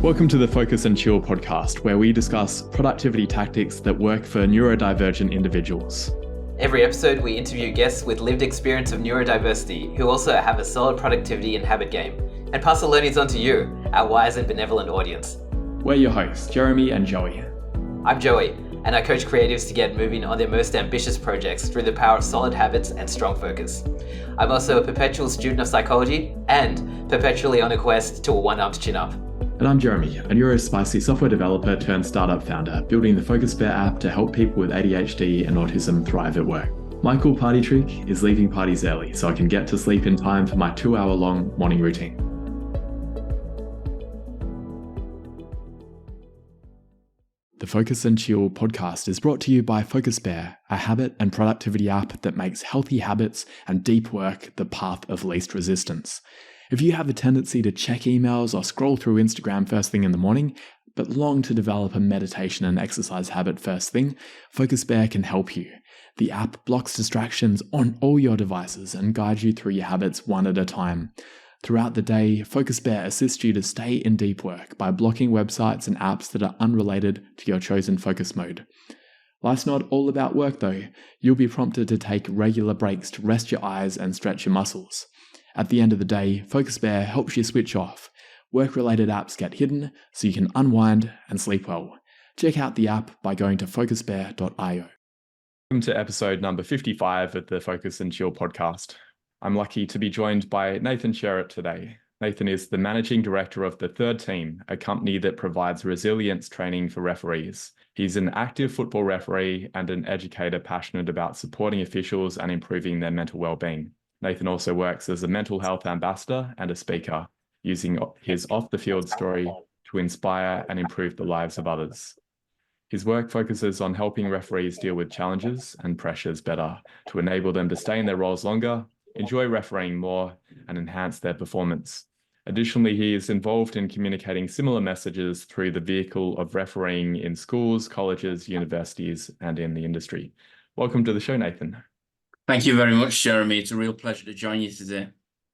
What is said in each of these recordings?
Welcome to the Focus and Chill podcast, where we discuss productivity tactics that work for neurodivergent individuals. Every episode, we interview guests with lived experience of neurodiversity who also have a solid productivity and habit game, and pass the learnings on to you, our wise and benevolent audience. We're your hosts, Jeremy and Joey. I'm Joey, and I coach creatives to get moving on their most ambitious projects through the power of solid habits and strong focus. I'm also a perpetual student of psychology and perpetually on a quest to a one-armed chin-up. And I'm Jeremy, a neurospicy software developer turned startup founder, building the Focus Bear app to help people with ADHD and autism thrive at work. My cool party trick is leaving parties early so I can get to sleep in time for my 2-hour-long morning routine. The Focus and Chill podcast is brought to you by Focus Bear, a habit and productivity app that makes healthy habits and deep work the path of least resistance. If you have a tendency to check emails or scroll through Instagram first thing in the morning, but long to develop a meditation and exercise habit first thing, Focus Bear can help you. The app blocks distractions on all your devices and guides you through your habits one at a time. Throughout the day, Focus Bear assists you to stay in deep work by blocking websites and apps that are unrelated to your chosen focus mode. Life's not all about work though. You'll be prompted to take regular breaks to rest your eyes and stretch your muscles. At the end of the day, Focus Bear helps you switch off. Work-related apps get hidden so you can unwind and sleep well. Check out the app by going to focusbear.io. Welcome to episode number 55 of the Focus and Chill podcast. I'm lucky to be joined by Nathan Sherratt today. Nathan is the managing director of The Third Team, a company that provides resilience training for referees. He's an active football referee and an educator passionate about supporting officials and improving their mental well-being. Nathan also works as a mental health ambassador and a speaker, using his off-the-field story to inspire and improve the lives of others. His work focuses on helping referees deal with challenges and pressures better to enable them to stay in their roles longer, enjoy refereeing more, and enhance their performance. Additionally, he is involved in communicating similar messages through the vehicle of refereeing in schools, colleges, universities, and in the industry. Welcome to the show, Nathan. Thank you very much, Jeremy. It's a real pleasure to join you today.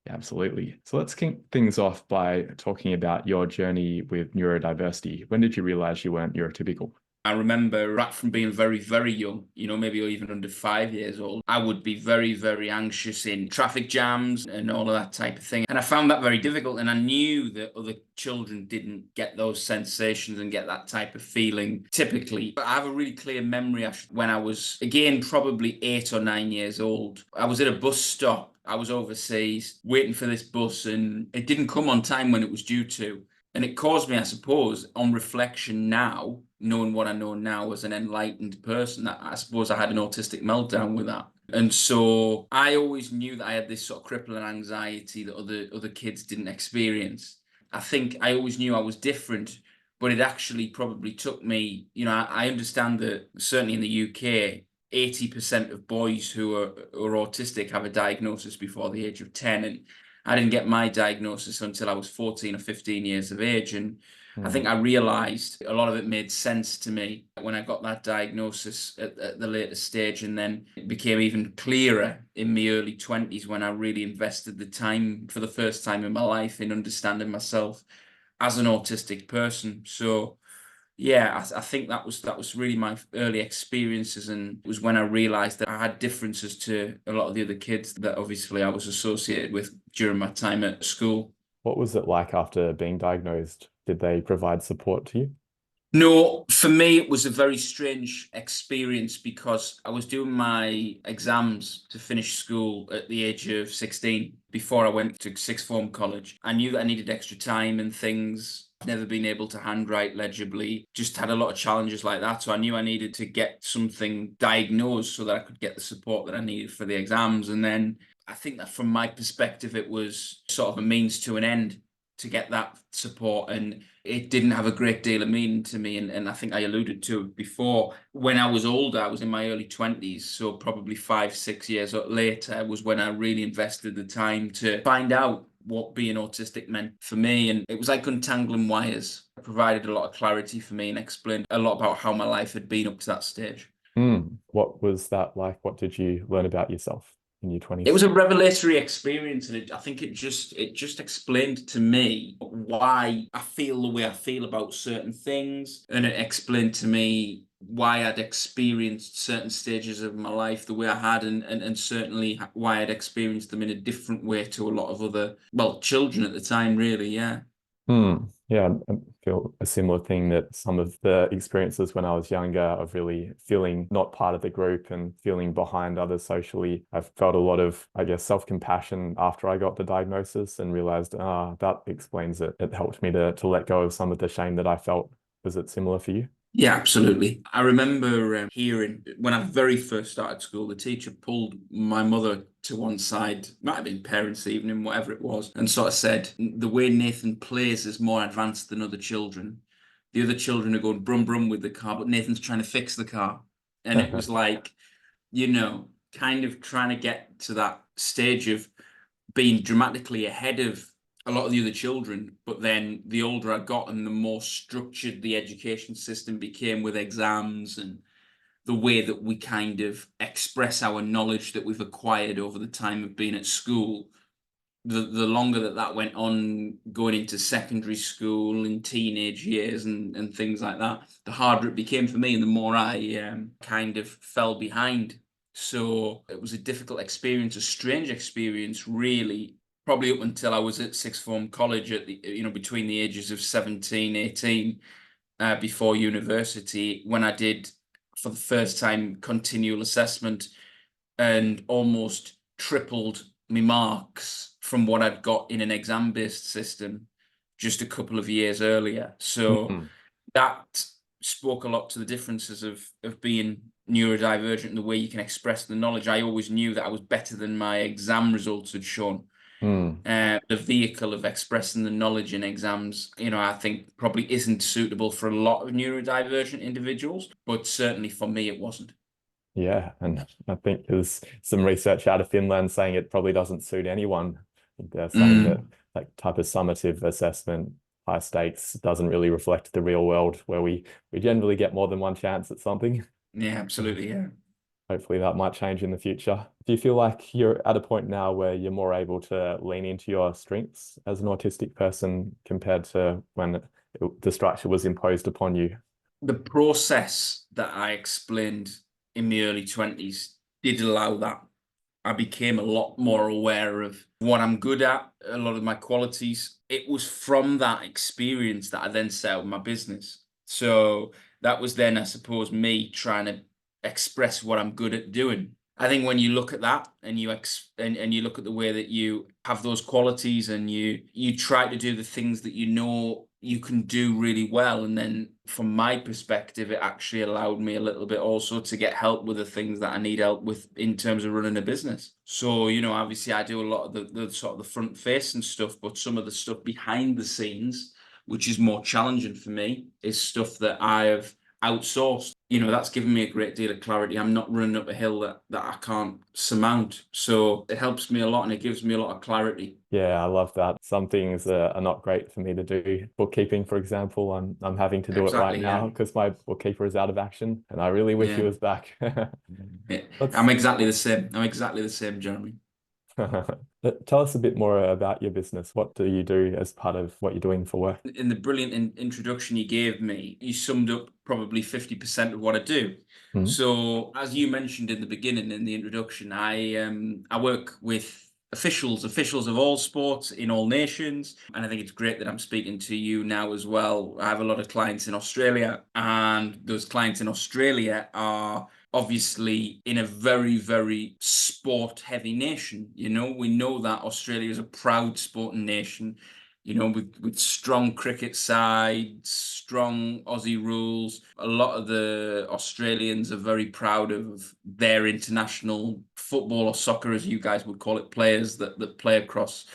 Absolutely. So let's kick things off by talking about your journey with neurodiversity. When did you realize you weren't neurotypical? I remember right from being very, very young, maybe even under 5 years old, I would be very, very anxious in traffic jams and all of that type of thing. And I found that very difficult. And I knew that other children didn't get those sensations and get that type of feeling typically. But I have a really clear memory when I was, again, probably 8 or 9 years old. I was at a bus stop. I was overseas waiting for this bus and it didn't come on time when it was due to. And it caused me, I suppose, on reflection now, knowing what I know now as an enlightened person, that I suppose I had an autistic meltdown with that. And so I always knew that I had this sort of crippling anxiety that other kids didn't experience. I think I always knew I was different, but it actually probably took me, I understand that certainly in the UK, 80% of boys who are autistic have a diagnosis before the age of 10. And I didn't get my diagnosis until I was 14 or 15 years of age. And I think I realized a lot of it made sense to me when I got that diagnosis at the later stage. And then it became even clearer in my early 20s when I really invested the time for the first time in my life in understanding myself as an autistic person. So yeah, I think that was really my early experiences, and it was when I realized that I had differences to a lot of the other kids that obviously I was associated with during my time at school. What was it like after being diagnosed? Did they provide support to you? No, for me, it was a very strange experience because I was doing my exams to finish school at the age of 16 before I went to sixth form college. I knew that I needed extra time and things. I've never been able to handwrite legibly, just had a lot of challenges like that. So I knew I needed to get something diagnosed so that I could get the support that I needed for the exams. And then I think that from my perspective, it was sort of a means to an end to get that support, and it didn't have a great deal of meaning to me. And I think I alluded to it before. When I was older, I was in my early 20s, so probably 5-6 years later was when I really invested the time to find out what being autistic meant for me. And it was like untangling wires. It provided a lot of clarity for me and explained a lot about how my life had been up to that stage. What was that like? What did you learn about yourself? in your It 20s? was a revelatory experience, and I think it just explained to me why I feel the way I feel about certain things, and it explained to me why I'd experienced certain stages of my life the way I had, and certainly why I'd experienced them in a different way to a lot of other, well, children at the time, really, yeah. Yeah, I feel a similar thing, that some of the experiences when I was younger of really feeling not part of the group and feeling behind others socially, I've felt a lot of, I guess, self-compassion after I got the diagnosis and realized, that explains it. It helped me to let go of some of the shame that I felt. Was it similar for you? Yeah, absolutely. I remember hearing when I very first started school, the teacher pulled my mother to one side, might have been parents' evening, whatever it was, and sort of said, the way Nathan plays is more advanced than other children. The other children are going brum brum with the car, but Nathan's trying to fix the car. And it was like, kind of trying to get to that stage of being dramatically ahead of a lot of the other children, but then the older I got and the more structured the education system became with exams and the way that we kind of express our knowledge that we've acquired over the time of being at school, the longer that went on, going into secondary school and teenage years and things like that, the harder it became for me and the more I kind of fell behind. So it was a difficult experience, a strange experience, really, probably up until I was at sixth form college at between the ages of 17, 18, before university, when I did for the first time continual assessment and almost tripled my marks from what I'd got in an exam-based system just a couple of years earlier. So that spoke a lot to the differences of being neurodivergent and the way you can express the knowledge. I always knew that I was better than my exam results had shown. The vehicle of expressing the knowledge in exams, I think probably isn't suitable for a lot of neurodivergent individuals, but certainly for me, it wasn't. Yeah, and I think there's some research out of Finland saying it probably doesn't suit anyone. They're saying that like type of summative assessment, high stakes, doesn't really reflect the real world where we generally get more than one chance at something. Yeah, absolutely, yeah. Hopefully that might change in the future. Do you feel like you're at a point now where you're more able to lean into your strengths as an autistic person compared to when the structure was imposed upon you? The process that I explained in my early 20s did allow that. I became a lot more aware of what I'm good at, a lot of my qualities. It was from that experience that I then set up my business. So that was then, I suppose, me trying to express what I'm good at doing. I think when you look at that and and you look at the way that you have those qualities and you try to do the things that you know you can do really well, and then from my perspective, it actually allowed me a little bit also to get help with the things that I need help with in terms of running a business. So, obviously I do a lot of the sort of the front facing stuff, but some of the stuff behind the scenes, which is more challenging for me, is stuff that I have outsourced. That's given me a great deal of clarity. I'm not running up a hill that I can't surmount. So it helps me a lot and it gives me a lot of clarity. Yeah, I love that. Some things are not great for me to do. Bookkeeping, for example, I'm having to do it right Exactly, yeah. now because my bookkeeper is out of action, and I really wish he Yeah. was back. Yeah. I'm exactly the same, Jeremy. Tell us a bit more about your business. What do you do as part of what you're doing for work? In the brilliant introduction you gave me, you summed up probably 50% of what I do. So, as you mentioned in the beginning, in the introduction, I work with officials of all sports in all nations, and I think it's great that I'm speaking to you now as well. I have a lot of clients in Australia, and those clients in Australia are obviously in a very, very sport heavy nation. We know that Australia is a proud sporting nation, with strong cricket sides, strong Aussie rules. A lot of the Australians are very proud of their international football or soccer, as you guys would call it, players that play across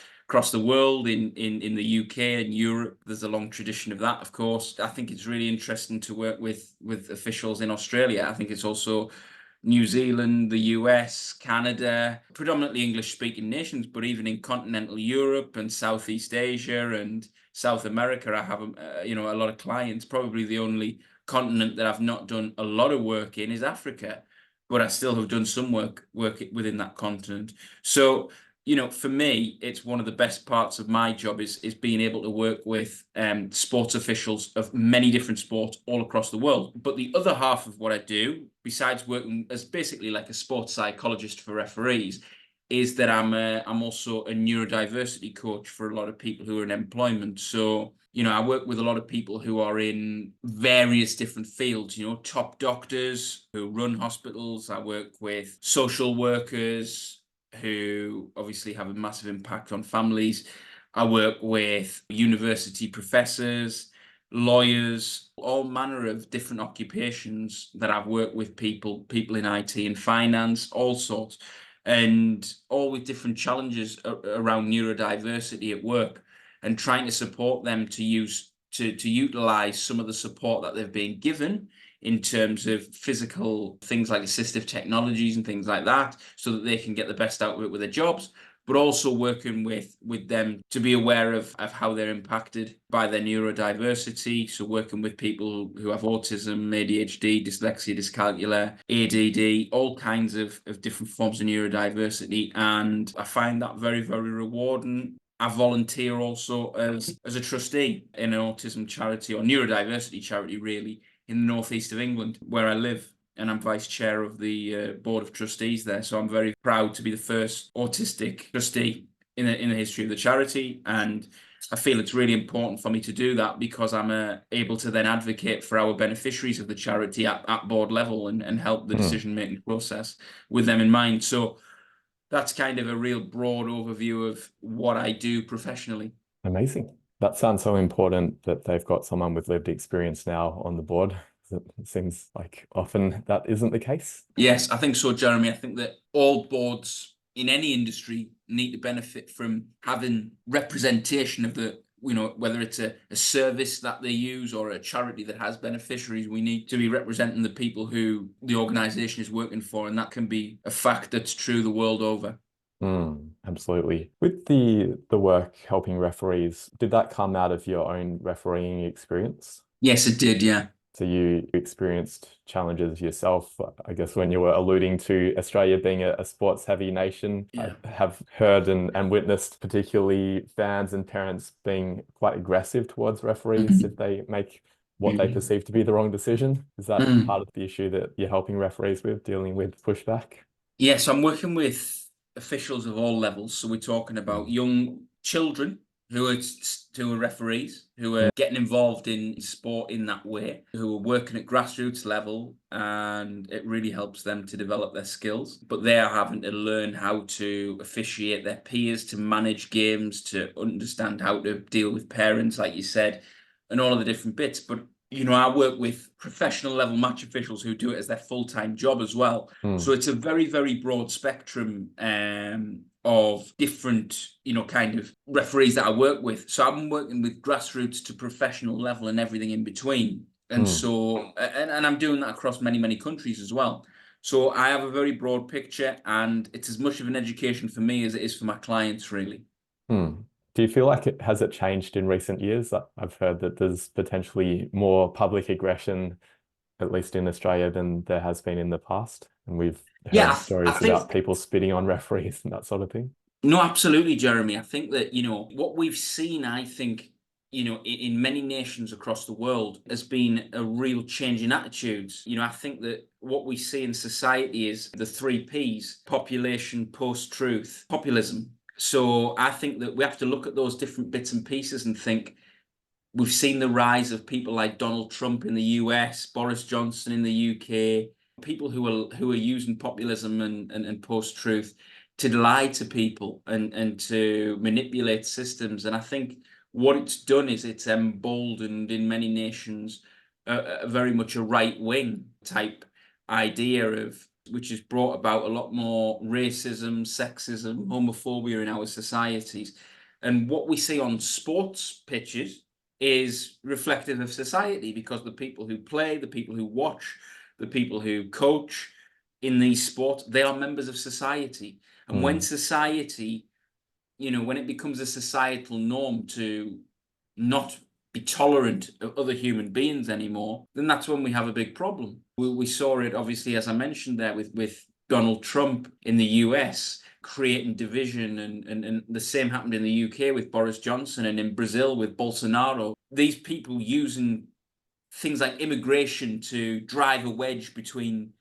the world in the UK and Europe. There's a long tradition of that, of course. I think it's really interesting to work with officials in Australia. I think it's also New Zealand, the US, Canada, predominantly English-speaking nations, but even in continental Europe and Southeast Asia and South America, I have a lot of clients. Probably the only continent that I've not done a lot of work in is Africa. but I still have done some work within that continent. So, for me, it's one of the best parts of my job is being able to work with sports officials of many different sports all across the world. But the other half of what I do, besides working as basically like a sports psychologist for referees, is that I'm also a neurodiversity coach for a lot of people who are in employment. So, I work with a lot of people who are in various different fields, top doctors who run hospitals. I work with social workers who obviously have a massive impact on families. I work with university professors, lawyers, all manner of different occupations that I've worked with people in IT and finance, all sorts, and all with different challenges around neurodiversity at work, and trying to support them to utilize some of the support that they've been given in terms of physical things like assistive technologies and things like that, so that they can get the best out of it with their jobs, but also working with them to be aware of how they're impacted by their neurodiversity. So working with people who have autism, ADHD, dyslexia, dyscalculia, ADD, all kinds of different forms of neurodiversity. And I find that very, very rewarding. I volunteer also as a trustee in an autism charity, or neurodiversity charity, really, in the northeast of England, where I live. And I'm vice chair of the board of trustees there. So I'm very proud to be the first autistic trustee in the history of the charity. And I feel it's really important for me to do that, because I'm able to then advocate for our beneficiaries of the charity at board level and help the decision-making process with them in mind. So that's kind of a real broad overview of what I do professionally. Amazing. That sounds so important that they've got someone with lived experience now on the board. It seems like often that isn't the case. Yes, I think so, Jeremy. I think that all boards in any industry need to benefit from having representation of the, whether it's a service that they use or a charity that has beneficiaries. We need to be representing the people who the organization is working for, and that can be a fact that's true the world over. Absolutely. With the work helping referees, did that come out of your own refereeing experience? Yes, it did, yeah. So you experienced challenges yourself, I guess, when you were alluding to Australia being a sports-heavy nation. Yeah. I have heard and witnessed particularly fans and parents being quite aggressive towards referees if they make what they perceive to be the wrong decision. Is that part of the issue that you're helping referees with, dealing with pushback? Yes, I'm working with officials of all levels. So we're talking about young children who are referees, who are getting involved in sport in that way, who are working at grassroots level, and it really helps them to develop their skills. But they are having to learn how to officiate their peers, to manage games, to understand how to deal with parents, like you said, and all of the different bits. But I work with professional level match officials who do it as their full-time job as well. So it's a very, very broad spectrum of different, kind of referees that I work with. So I'm working with grassroots to professional level and everything in between. And so, and I'm doing that across many, many countries as well. So I have a very broad picture, and it's as much of an education for me as it is for my clients, really. Do you feel like has it changed in recent years? I've heard that there's potentially more public aggression, at least in Australia, than there has been in the past. And we've heard stories about people spitting on referees and that sort of thing. No, absolutely, Jeremy. I think that, what we've seen, I think, in many nations across the world has been a real change in attitudes. I think that what we see in society is the 3 Ps: population, post-truth, populism. So I think that we have to look at those different bits and pieces and think, we've seen the rise of people like Donald Trump in the US, Boris Johnson in the UK, people who are using populism and post-truth to lie to people and to manipulate systems. And I think what it's done is it's emboldened in many nations a very much a right-wing type idea of, which has brought about a lot more racism, sexism, homophobia in our societies. And what we see on sports pitches is reflective of society, because the people who play, the people who watch, the people who coach in these sports, they are members of society. And when society, when it becomes a societal norm to not be tolerant of other human beings anymore, then that's when we have a big problem. We saw it, obviously, as I mentioned there, with Donald Trump in the US, creating division, and the same happened in the UK with Boris Johnson, and in Brazil with Bolsonaro. These people using things like immigration to drive a wedge between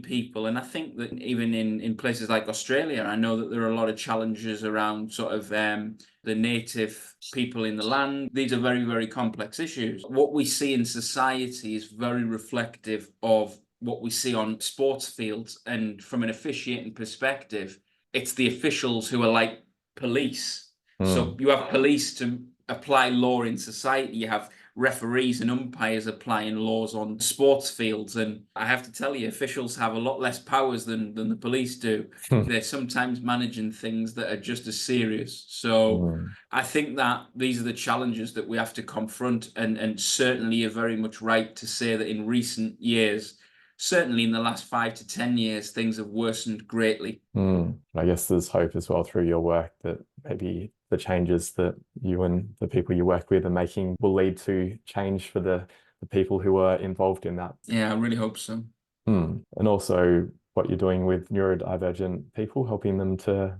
people. And I think that even in places like Australia, I know that there are a lot of challenges around sort of the native people in the land. These are very, very complex issues. What we see in society is very reflective of what we see on sports fields. And from an officiating perspective, it's the officials who are like police. So you have police to apply law in society. You have referees and umpires applying laws on sports fields. And I have to tell you, officials have a lot less powers than the police do. They're sometimes managing things that are just as serious. So I think that these are the challenges that we have to confront. And certainly you're very much right to say that in recent years, certainly in the last 5 to 10 years, things have worsened greatly. I guess there's hope as well through your work that maybe the changes that you and the people you work with are making will lead to change for the people who are involved in that. Yeah, I really hope so. And also what you're doing with neurodivergent people, helping them to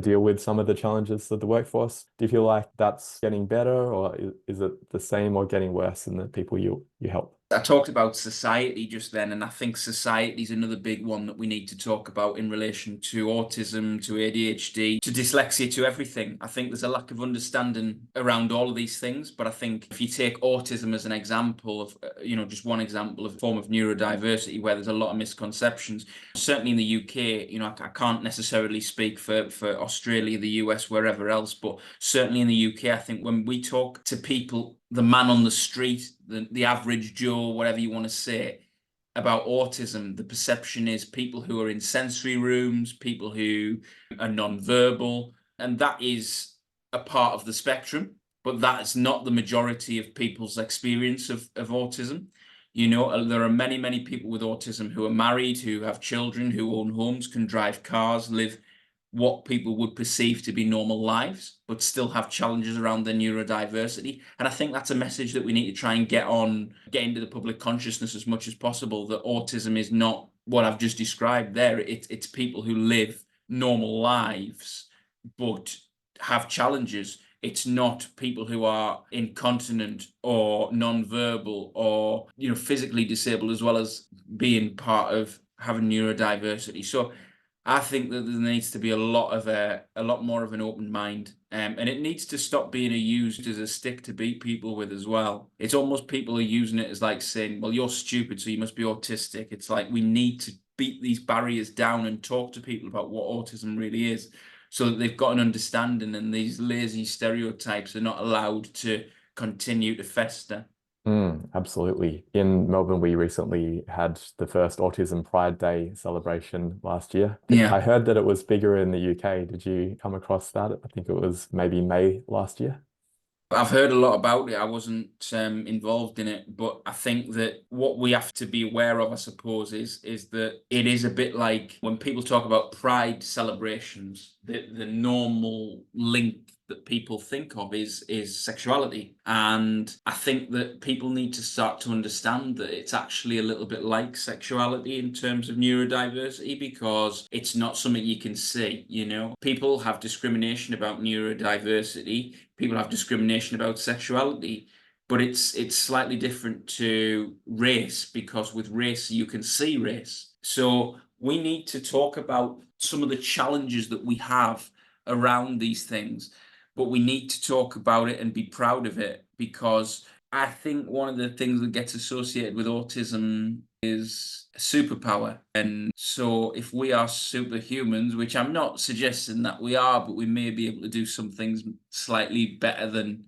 deal with some of the challenges of the workforce. Do you feel like that's getting better, or is it the same or getting worse in the people you help? I talked about society just then, and I think society is another big one that we need to talk about in relation to autism, to ADHD, to dyslexia, to everything. I think there's a lack of understanding around all of these things, but I think if you take autism as an example of, just one example of a form of neurodiversity where there's a lot of misconceptions, certainly in the UK, I can't necessarily speak for Australia, the US, wherever else, but certainly in the UK, I think when we talk to people, the man on the street, the average Joe, whatever you want to say, about autism, the perception is people who are in sensory rooms, people who are non-verbal, and that is a part of the spectrum, but that is not the majority of people's experience of autism. There are many, many people with autism who are married, who have children, who own homes, can drive cars, live what people would perceive to be normal lives, but still have challenges around their neurodiversity. And I think that's a message that we need to try and get into the public consciousness as much as possible, that autism is not what I've just described there. It's people who live normal lives, but have challenges. It's not people who are incontinent or non-verbal or, physically disabled, as well as being part of having neurodiversity. So I think that there needs to be a lot more of an open mind, and it needs to stop being used as a stick to beat people with as well. It's almost people are using it as like saying, well, you're stupid, so you must be autistic. It's like we need to beat these barriers down and talk to people about what autism really is, so that they've got an understanding, and these lazy stereotypes are not allowed to continue to fester. Absolutely. In Melbourne, we recently had the first Autism Pride Day celebration last year. Yeah. I heard that it was bigger in the UK. Did you come across that? I think it was maybe May last year. I've heard a lot about it. I wasn't involved in it, but I think that what we have to be aware of, I suppose, is that it is a bit like when people talk about pride celebrations, the normal link that people think of is sexuality. And I think that people need to start to understand that it's actually a little bit like sexuality in terms of neurodiversity, because it's not something you can see. People have discrimination about neurodiversity, people have discrimination about sexuality, but it's slightly different to race, because with race you can see race. So we need to talk about some of the challenges that we have around these things, but we need to talk about it and be proud of it, because I think one of the things that gets associated with autism is a superpower. And so if we are superhumans, which I'm not suggesting that we are, but we may be able to do some things slightly better than,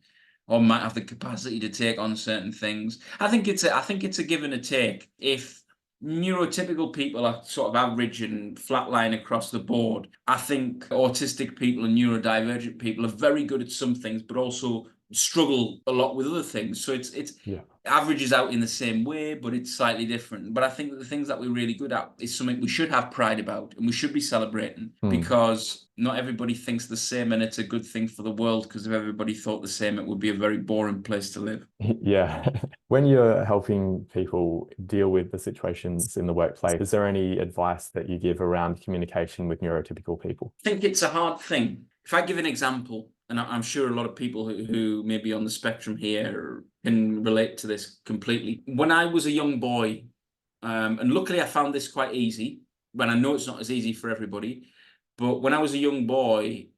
or might have the capacity to take on certain things. I think it's a give and a take. If neurotypical people are sort of average and flatline across the board, I think autistic people and neurodivergent people are very good at some things, but also struggle a lot with other things. So it's Yeah. averages out in the same way, but it's slightly different. But I think that the things that we're really good at is something we should have pride about and we should be celebrating, because not everybody thinks the same, and it's a good thing for the world, because if everybody thought the same, it would be a very boring place to live. Yeah. When you're helping people deal with the situations in the workplace, is there any advice that you give around communication with neurotypical people? I think it's a hard thing. If I give an example, and I'm sure a lot of people who may be on the spectrum here can relate to this completely. When I was a young boy, and luckily I found this quite easy, when I know it's not as easy for everybody, but when I was a young boy,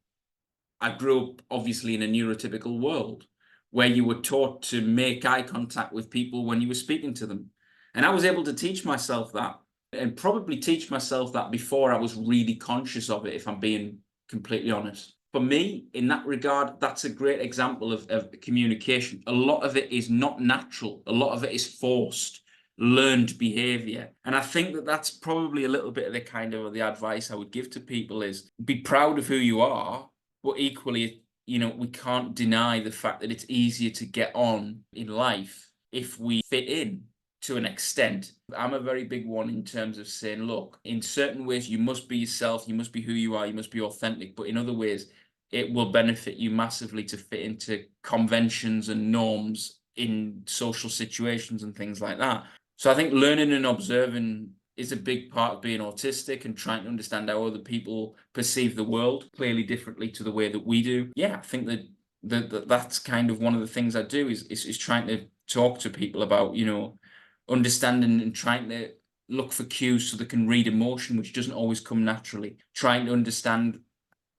I grew up obviously in a neurotypical world where you were taught to make eye contact with people when you were speaking to them. And I was able to teach myself that, and probably teach myself that before I was really conscious of it, if I'm being completely honest. For me, in that regard, that's a great example of communication. A lot of it is not natural. A lot of it is forced, learned behavior. And I think that that's probably a little bit of the kind of the advice I would give to people is be proud of who you are, but equally, we can't deny the fact that it's easier to get on in life if we fit in to an extent. I'm a very big one in terms of saying, look, in certain ways, you must be yourself, you must be who you are, you must be authentic. But in other ways, it will benefit you massively to fit into conventions and norms in social situations and things like that. So I think learning and observing is a big part of being autistic, and trying to understand how other people perceive the world clearly differently to the way that we do. Yeah, I think that's kind of one of the things I do is trying to talk to people about, understanding and trying to look for cues so they can read emotion, which doesn't always come naturally. Trying to understand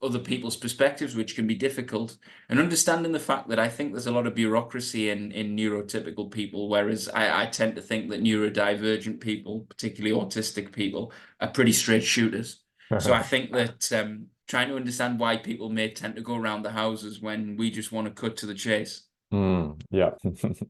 other people's perspectives, which can be difficult, and understanding the fact that I think there's a lot of bureaucracy in neurotypical people, whereas I tend to think that neurodivergent people, particularly autistic people, are pretty straight shooters. So I think that trying to understand why people may tend to go around the houses when we just want to cut to the chase. Yeah.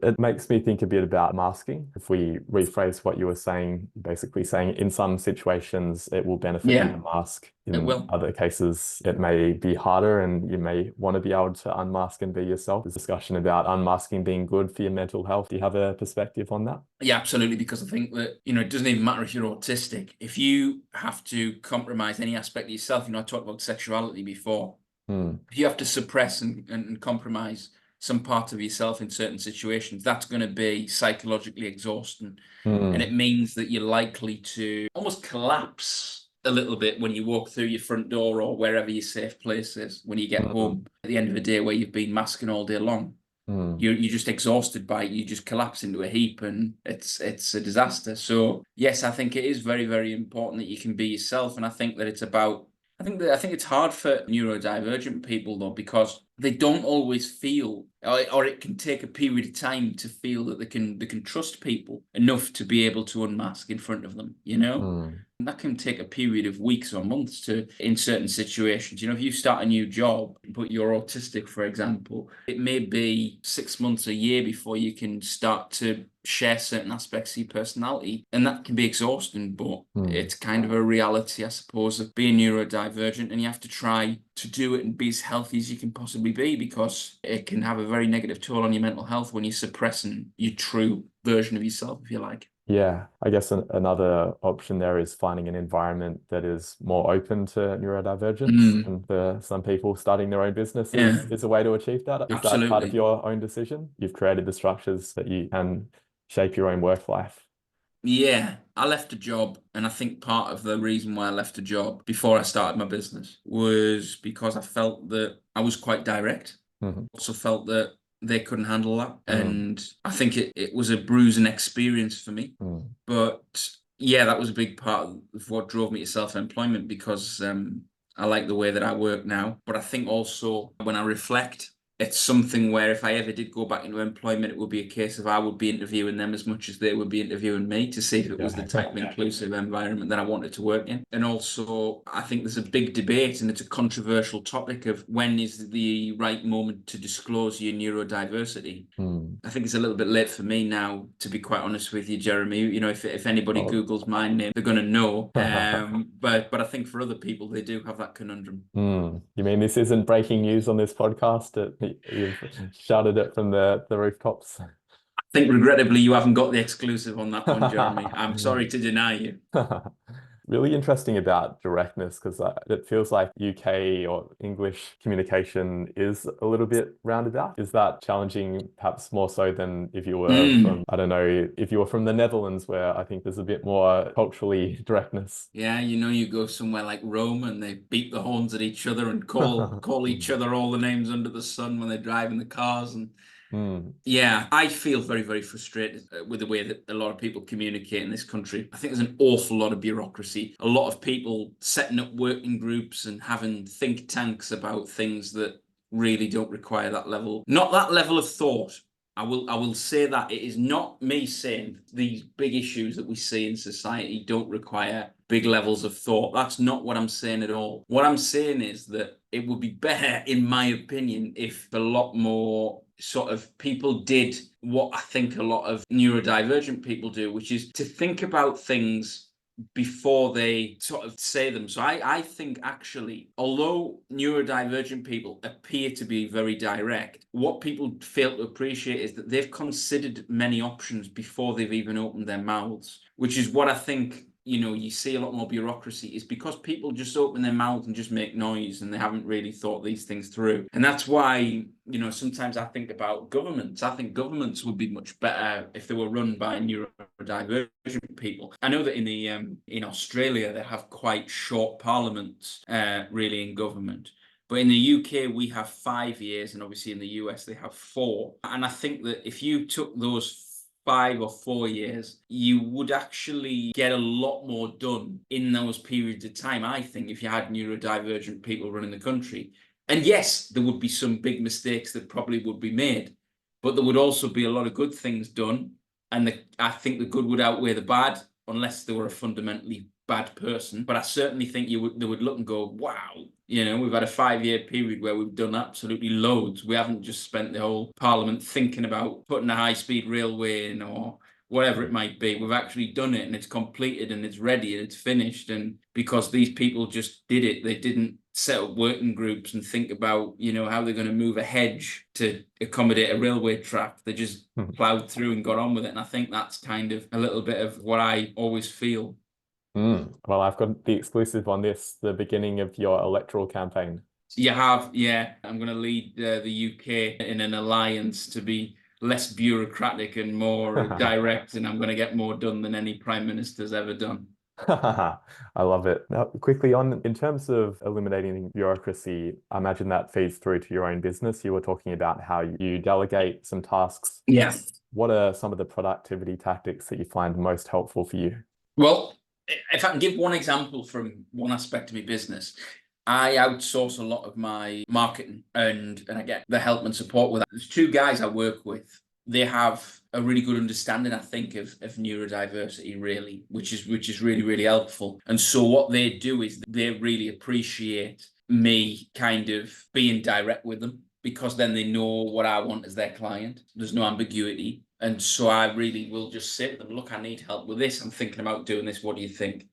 It makes me think a bit about masking. If we rephrase what you were saying, basically saying in some situations it will benefit you to mask. In other cases, it may be harder and you may want to be able to unmask and be yourself. There's discussion about unmasking being good for your mental health. Do you have a perspective on that? Yeah, absolutely. Because I think that, it doesn't even matter if you're autistic. If you have to compromise any aspect of yourself, I talked about sexuality before. If you have to suppress and compromise some part of yourself in certain situations, that's going to be psychologically exhausting. And it means that you're likely to almost collapse a little bit when you walk through your front door or wherever your safe place is when you get home at the end of the day, where you've been masking all day long. You're just exhausted by it. You just collapse into a heap, and it's a disaster. So yes, I think it is very, very important that you can be yourself. And I think that it's about I think it's hard for neurodivergent people though, because they don't always feel, or it can take a period of time to feel that they can trust people enough to be able to unmask in front of them, And that can take a period of weeks or months in certain situations. If you start a new job, but you're autistic, for example, it may be 6 months, a year before you can start to share certain aspects of your personality, and that can be exhausting, but it's kind of a reality, I suppose, of being neurodivergent, and you have to try to do it and be as healthy as you can possibly be, because it can have a very negative toll on your mental health when you're suppressing your true version of yourself, if you like. Yeah, I guess another option there is finding an environment that is more open to neurodivergence. And for some people, starting their own business is a way to achieve that. Is that part of your own decision? You've created the structures that you can shape your own work life. Yeah, I left a job, and I think part of the reason why I left a job before I started my business was because I felt that I was quite direct. Also felt that they couldn't handle that. And I think it was a bruising experience for me. But yeah, that was a big part of what drove me to self-employment, because I like the way that I work now. But I think also when I reflect, it's something where if I ever did go back into employment, it would be a case of I would be interviewing them as much as they would be interviewing me, to see if it was the type of inclusive environment that I wanted to work in. And also, I think there's a big debate, and it's a controversial topic, of when is the right moment to disclose your neurodiversity. I think it's a little bit late for me now, to be quite honest with you, Jeremy. If anybody Googles my name, they're going to know. But I think for other people, they do have that conundrum. You mean this isn't breaking news on this podcast? You've shouted it from the rooftops. I think regrettably you haven't got the exclusive on that one, Jeremy. I'm sorry to deny you. Really interesting about directness, because it feels like UK or English communication is a little bit roundabout. Is that challenging, perhaps more so than if you were from, I don't know, if you were from the Netherlands, where I think there's a bit more culturally directness? Yeah, you go somewhere like Rome and they beat the horns at each other and call each other all the names under the sun when they drive in the cars. And yeah, I feel very, very frustrated with the way that a lot of people communicate in this country. I think there's an awful lot of bureaucracy, a lot of people setting up working groups and having think tanks about things that really don't require that level, not that level of thought. I will say that it is not me saying these big issues that we see in society don't require big levels of thought. That's not what I'm saying at all. What I'm saying is that it would be better, in my opinion, if a lot more sort of people did what I think a lot of neurodivergent people do, which is to think about things before they sort of say them. So I think actually, although neurodivergent people appear to be very direct, what people fail to appreciate is that they've considered many options before they've even opened their mouths, which is what I think, you see a lot more bureaucracy is because people just open their mouths and just make noise and they haven't really thought these things through. And that's why, sometimes I think about governments. I think governments would be much better if they were run by neurodivergent people. I know that in Australia, they have quite short parliaments, really, in government. But in the UK, we have 5 years, and obviously in the US, they have 4. And I think that if you took those 5 or 4 years, you would actually get a lot more done in those periods of time, I think, if you had neurodivergent people running the country. And yes, there would be some big mistakes that probably would be made, but there would also be a lot of good things done. And I think the good would outweigh the bad, unless they were a fundamentally bad person. But I certainly think they would look and go, wow, we've had a 5-year period where we've done absolutely loads. We haven't just spent the whole parliament thinking about putting a high-speed railway in or whatever it might be. We've actually done it and it's completed and it's ready and it's finished. And because these people just did it, they didn't set up working groups and think about, how they're going to move a hedge to accommodate a railway track. They just plowed through and got on with it. And I think that's kind of a little bit of what I always feel. Well, I've got the exclusive on this, the beginning of your electoral campaign. You have, yeah. I'm going to lead the UK in an alliance to be less bureaucratic and more direct, and I'm going to get more done than any prime minister's ever done. I love it. Now, quickly on, in terms of eliminating bureaucracy, I imagine that feeds through to your own business. You were talking about how you delegate some tasks. Yeah. What are some of the productivity tactics that you find most helpful for you? Well, if I can give one example from one aspect of my business, I outsource a lot of my marketing and I get the help and support with that. There's 2 guys I work with. They have a really good understanding, I think, of neurodiversity, really, which is really, really helpful. And so what they do is they really appreciate me kind of being direct with them, because then they know what I want as their client. There's no ambiguity. And so I really will just say to them, look, I need help with this. I'm thinking about doing this. What do you think?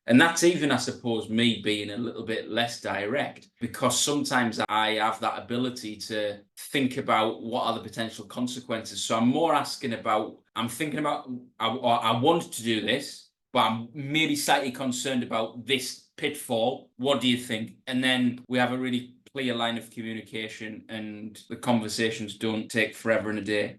And that's even, I suppose, me being a little bit less direct, because sometimes I have that ability to think about what are the potential consequences. So I'm more asking about, I'm thinking about, I want to do this, but I'm merely slightly concerned about this pitfall. What do you think? And then we have a really clear line of communication and the conversations don't take forever and a day.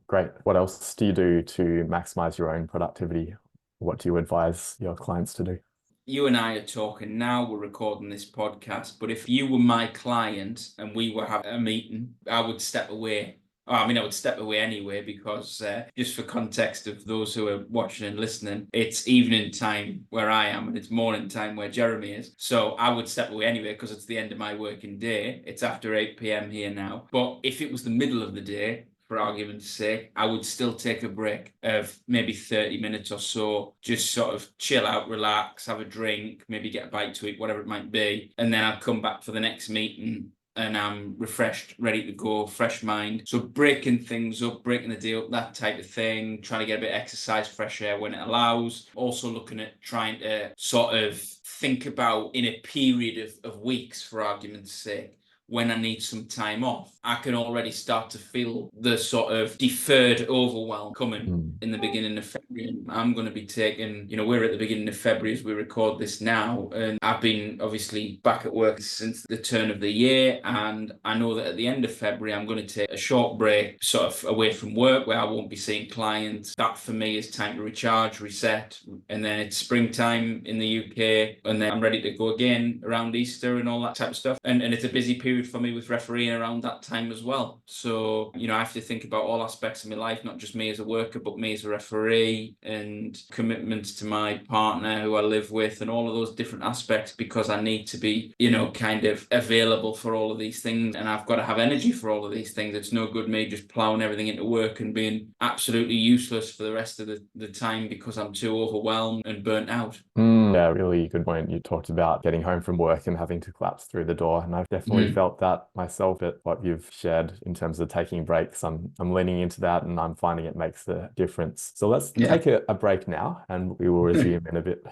Great. What else do you do to maximize your own productivity? What do you advise your clients to do? You and I are talking now, we're recording this podcast, but if you were my client and we were having a meeting, I would step away. I would step away anyway, because just for context of those who are watching and listening, it's evening time where I am and it's morning time where Jeremy is. So I would step away anyway because it's the end of my working day. It's after 8 p.m. here now. But if it was the middle of the day, for argument's sake, I would still take a break of maybe 30 minutes or so, just sort of chill out, relax, have a drink, maybe get a bite to eat, whatever it might be. And then I'd come back for the next meeting and I'm refreshed, ready to go, fresh mind. So breaking things up, breaking the day up, that type of thing, trying to get a bit of exercise, fresh air when it allows. Also looking at trying to sort of think about, in a period of weeks, for argument's sake, when I need some time off, I can already start to feel the sort of deferred overwhelm coming in the beginning of February. I'm going to be taking, we're at the beginning of February as we record this now, and I've been obviously back at work since the turn of the year, and I know that at the end of February I'm going to take a short break sort of away from work where I won't be seeing clients. That for me is time to recharge, reset, and then it's springtime in the UK, and then I'm ready to go again around Easter and all that type of stuff. And it's a busy period for me with refereeing around that time as well. So, I have to think about all aspects of my life, not just me as a worker, but me as a referee, and commitments to my partner who I live with, and all of those different aspects, because I need to be, kind of available for all of these things. And I've got to have energy for all of these things. It's no good me just plowing everything into work and being absolutely useless for the rest of the time because I'm too overwhelmed and burnt out. Yeah, really good point. You talked about getting home from work and having to collapse through the door, and I've definitely felt that myself. At what you've shared in terms of taking breaks, I'm leaning into that, and I'm finding it makes a difference. So let's take a break now, and we will resume in a bit.